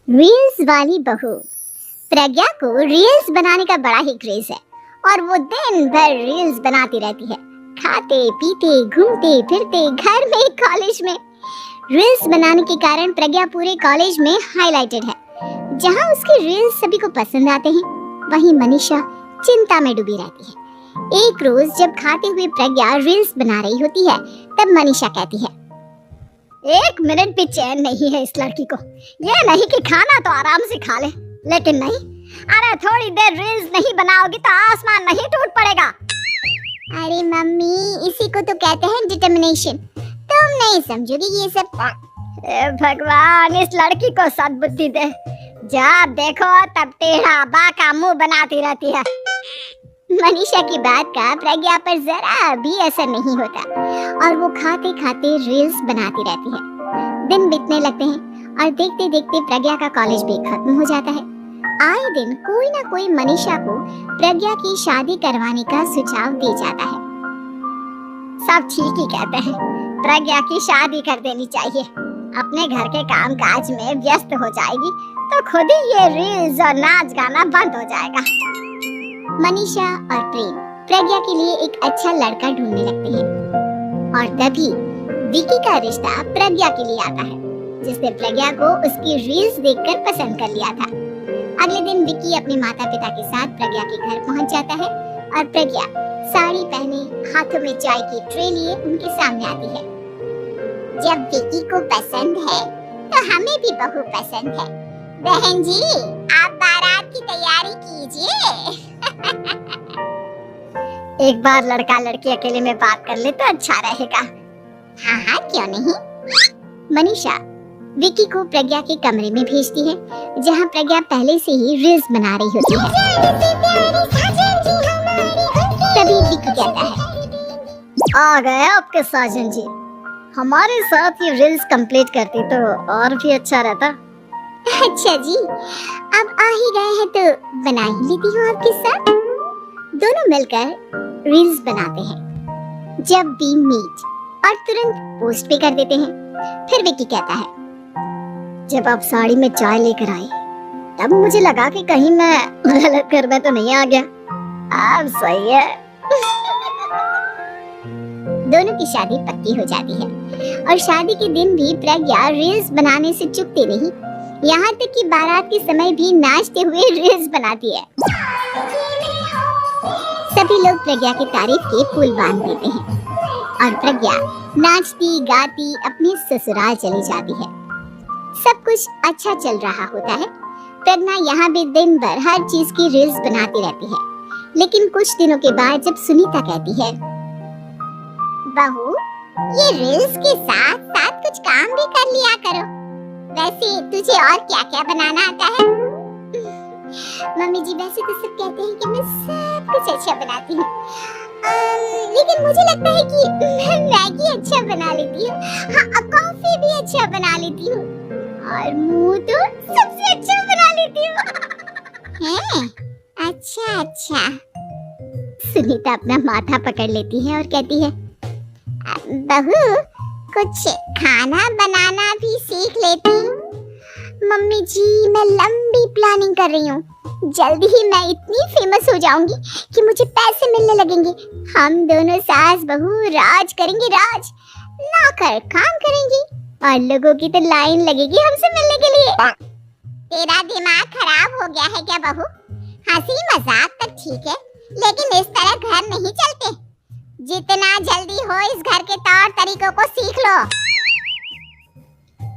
Reels वाली बहू। प्रज्ञा को रील्स बनाने का बड़ा ही क्रेज है और वो दिन भर रील्स बनाती रहती है। खाते पीते घूमते फिरते घर में कॉलेज में रील्स बनाने के कारण प्रज्ञा पूरे कॉलेज में हाईलाइटेड है। जहां उसके रील्स सभी को पसंद आते हैं, वहीं मनीषा चिंता में डूबी रहती है। एक रोज जब खाते हुए प्रज्ञा रील्स बना रही होती है, तब मनीषा कहती है, एक मिनट भी चैन नहीं है इस लड़की को। ये नहीं कि खाना तो आराम से खा ले, लेकिन नहीं, अरे थोड़ी देर रील्स नहीं बनाओगी तो आसमान नहीं टूट पड़ेगा। अरे मम्मी, इसी को तो कहते हैं डिटर्मिनेशन। तुम नहीं समझोगी ये सब। भगवान, इस लड़की को सद्बुद्धि दे। जब देखो तब टेढ़ा बाका मुंह बनाती रहती है। मनीषा की बात का प्रज्ञा पर जरा भी असर नहीं होता और वो खाते खाते रील्स बनाती रहती है। दिन बीतने लगते हैं और देखते देखते प्रज्ञा का कॉलेज भी खत्म हो जाता है। आए दिन कोई ना कोई मनीषा को प्रज्ञा की शादी करवाने का सुझाव दे जाता है। सब ठीक ही कहते हैं, प्रज्ञा की शादी कर देनी चाहिए। अपने घर के काम काज में व्यस्त हो जाएगी तो खुद ही ये रील्स और नाच गाना बंद हो जाएगा। मनीषा और प्रेम प्रज्ञा के लिए एक अच्छा लड़का ढूंढने लगते हैं और तभी विकी का रिश्ता प्रज्ञा के लिए आता है, जिसने प्रज्ञा को उसकी रील्स देखकर पसंद कर लिया था। अगले दिन विकी अपने माता पिता के साथ प्रज्ञा के घर पहुंच जाता है और प्रज्ञा साड़ी पहने हाथों में चाय की ट्रे लिए उनके सामने आती है। जब विकी को पसंद है तो हमें भी बहू पसंद है। बहन जी, आप बारात की तैयारी कीजिए। एक बार लड़का लड़की अकेले में बात कर ले तो अच्छा रहेगा। हाँ हाँ, क्यों नहीं। मनीषा विकी को प्रज्ञा के कमरे में भेजती है, जहाँ प्रज्ञा पहले से ही रील्स बना रही होती है। तभी विकी कहता है, आ गए आपके साजन जी। हमारे साथ ये रील्स कंप्लीट करती तो और भी अच्छा रहता। अच्छा जी, अब आ ही गए हैं तो बना ही लेती हूँ आपके साथ। दोनों मिलकर रील्स बनाते हैं। जब भी मीट और तुरंत पोस्ट भी कर देते हैं। फिर विकी कहता है, जब आप साड़ी में चाय लेकर आई तब मुझे लगा कि कहीं मैं गलत घर में तो नहीं आ गया। अब सही है। दोनों की शादी पक्की हो जाती है और शादी के दिन भी प्रज्ञा रील्स बनाने से चूकती नहीं। यहाँ तक कि बारात के समय भी नाचते हुए रील्स बनाती है। सभी लोग प्रज्ञा की तारीफ के पुल बांध देते हैं और प्रज्ञा नाचती गाती अपने ससुराल चली जाती है। सब कुछ अच्छा चल रहा होता है। प्रज्ञा यहाँ भी दिन भर हर चीज की रील्स बनाती रहती है। लेकिन कुछ दिनों के बाद जब सुनीता कहती है, बहू, ये रील्स के साथ साथ कुछ काम भी कर लिया करो। वैसे तुझे और क्या क्या बनाना आता है? मम्मी जी, वैसे तो सब कहते हैं कि मैं सब कुछ अच्छा बनाती हूँ, लेकिन मुझे लगता है कि मैं मैगी अच्छा बना लेती हूँ। हाँ, कॉफी भी अच्छा बना लेती हूँ और मुंह तो सबसे अच्छा बना लेती हूँ। हैं? अच्छा अच्छा। सुनीता अपना माथा पकड़ लेती है और कहती है, बहू, कुछ खाना बनाना भी सीख लेती। मम्मी जी, मैं लंबी प्लानिंग कर रही हूँ। जल्दी ही मैं इतनी फेमस हो जाऊंगी कि मुझे पैसे मिलने लगेंगे। हम दोनों सास बहू राज करेंगे, राज ना कर काम करेंगे और लोगों की तो लाइन लगेगी हमसे मिलने के लिए। तेरा दिमाग खराब हो गया है क्या बहू? हंसी मजाक तक ठीक है, लेकिन इस तरह घर नहीं चलते। जितना जल्दी हो इस घर के तौर तरीकों को सीख लो।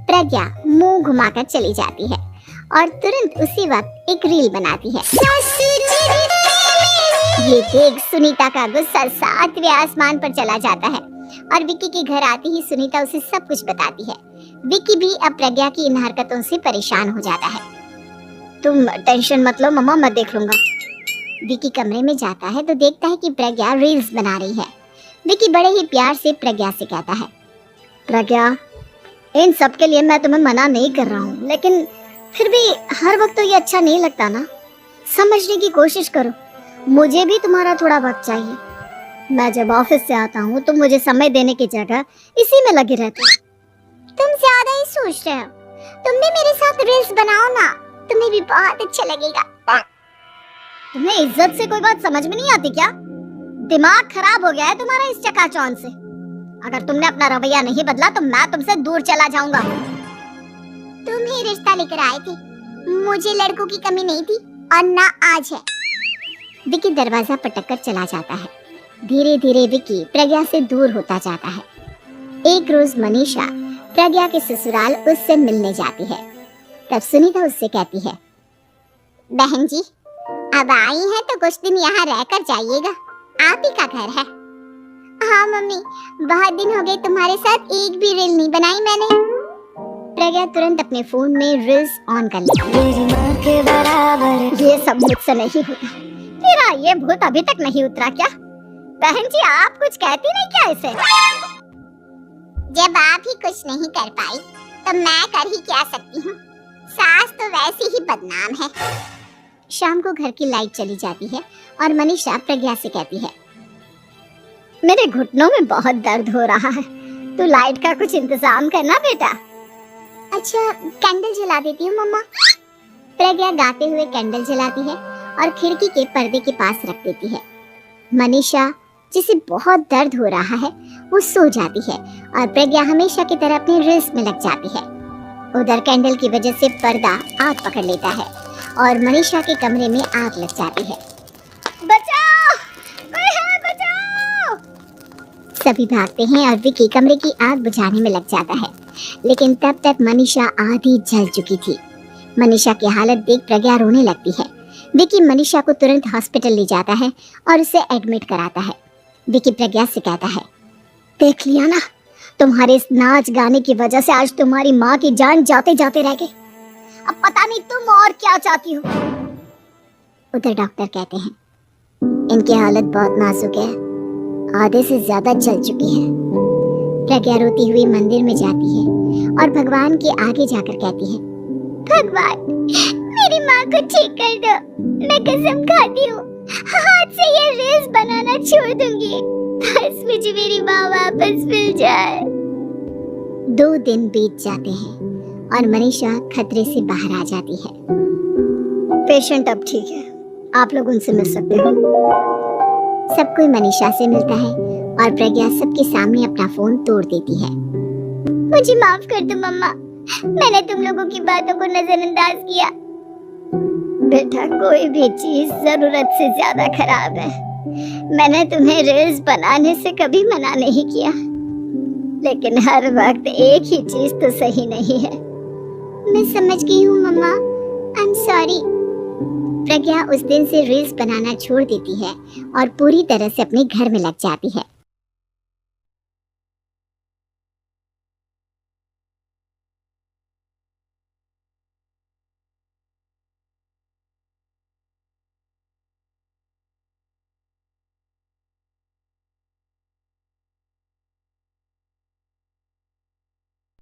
प्रज्ञा मुंह घुमाकर चली जाती है और तुरंत उसी वक्त एक रील बनाती है। ये देख सुनीता का गुस्सा 7वें आसमान पर चला जाता है और विकी के घर आते ही सुनीता उसे सब कुछ बताती है। विकी भी अब प्रज्ञा की इन हरकतों से परेशान हो जाता है। तुम टेंशन मत लो मम्मा, मैं देख लूंगा। विकी कमरे में जाता है तो देखता है कि प्रज्ञा रील्स बना रही है। विकी बड़े ही प्यार से प्रज्ञा से कहता है, प्रज्ञा, इन सब के लिए मैं तुम्हें मना नहीं कर रहा हूँ, लेकिन फिर भी हर वक्त तो ये अच्छा नहीं लगता ना। समझने की कोशिश करो, मुझे भी तुम्हारा थोड़ा वक्त चाहिए। मैं जब ऑफिस से आता हूँ तो मुझे समय देने की जगह इसी में लगे रहते हो। तुम ज्यादा ही सोच रहे हो। तुम भी मेरे साथ रील्स बनाओ ना, तुम्हें भी बहुत अच्छा लगेगा। तुम्हें इज्जत से कोई बात समझ में नहीं आती क्या? दिमाग खराब हो गया है तुम्हारा इस चकाचौंध से। अगर तुमने अपना रवैया नहीं बदला तो मैं तुमसे दूर चला जाऊंगा। तुम ही रिश्ता लेकर आए थे, मुझे लड़कों की कमी नहीं थी और ना आज है। विकी दरवाजा पटक कर चला जाता है। धीरे धीरे विकी प्रज्ञा से दूर होता जाता है। एक रोज मनीषा प्रज्ञा के ससुराल उससे मिलने जाती है। तब सुनीता उससे कहती है, बहन जी अब आई हैं तो कुछ दिन यहाँ रहकर जाइएगा, आप ही का घर है। हाँ मम्मी, बहुत दिन हो गए तुम्हारे साथ एक भी रील नहीं बनाई मैंने। प्रज्ञा तुरंत अपने फोन में रील्स ऑन कर लेती है। ये सब मुझसे नहीं होता। तेरा ये भूत अभी तक नहीं उतरा क्या? बहन जी आप कुछ कहती नहीं क्या इसे? जब आप ही कुछ नहीं कर पाई तो मैं कर ही क्या सकती हूँ, सास तो वैसे ही बदनाम है। शाम को घर की लाइट चली जाती है और मनीषा प्रज्ञा से कहती है, मेरे घुटनों में बहुत दर्द हो रहा है, तू लाइट का कुछ इंतजाम करना बेटा। अच्छा कैंडल जला देती हूँ मम्मा। प्रज्ञा गाते हुए कैंडल जलाती है और खिड़की के पर्दे के पास रख देती है। मनीषा जिसे बहुत दर्द हो रहा है वो सो जाती है और प्रज्ञा हमेशा की तरह अपने रील्स में लग जाती है। उधर कैंडल की वजह से पर्दा आग पकड़ लेता है और मनीषा के कमरे में आग लग जाती है। बचाओ, कोई है बचाओ। सभी भागते हैं और विकी कमरे की आग बुझाने में लग जाता है, लेकिन तब तक मनीषा आधी जल चुकी थी। मनीषा की हालत देख प्रज्ञा रोने लगती है। विकी मनीषा को तुरंत हॉस्पिटल ले जाता है और उसे एडमिट कराता है। विकी प्रज्ञा से कहता है, देख लिया ना, तुम्हारे इस नाच गाने की वजह से आज तुम्हारी माँ की जान जाते जाते रह गई। अब पता नहीं तुम और क्या चाहती हो। उधर डॉक्टर कहते हैं, इनकी हालत बहुत नाजुक है, आधे से ज्यादा जल चुकी है। प्रज्ञा रोती हुई मंदिर में जाती है और भगवान के आगे जाकर कहती है, भगवान मेरी माँ को ठीक कर दो, मैं कसम खाती हूँ हाथ से ये रील्स बनाना छोड़ दूंगी, बस मुझे मेरी माँ वापस मिल जाए। 2 दिन बीत जाते हैं और मनीषा खतरे से बाहर आ जाती है। पेशेंट अब ठीक है, आप लोग उनसे मिल सकते हो। सब कोई मनीषा से मिलता है और प्रज्ञा सबके सामने अपना फोन तोड़ देती है। मुझे माफ कर दो मम्मा, मैंने तुम लोगों की बातों को नजरअंदाज किया। बेटा कोई भी चीज जरूरत से ज्यादा खराब है। मैंने तुम्हें रील्स बनाने से कभी मना नहीं किया, लेकिन हर वक्त एक ही चीज तो सही नहीं है। मैं समझ गई हूँ मम्मा, आई एम सॉरी। प्रज्ञा उस दिन से रील्स बनाना छोड़ देती है और पूरी तरह से अपने घर में लग जाती है।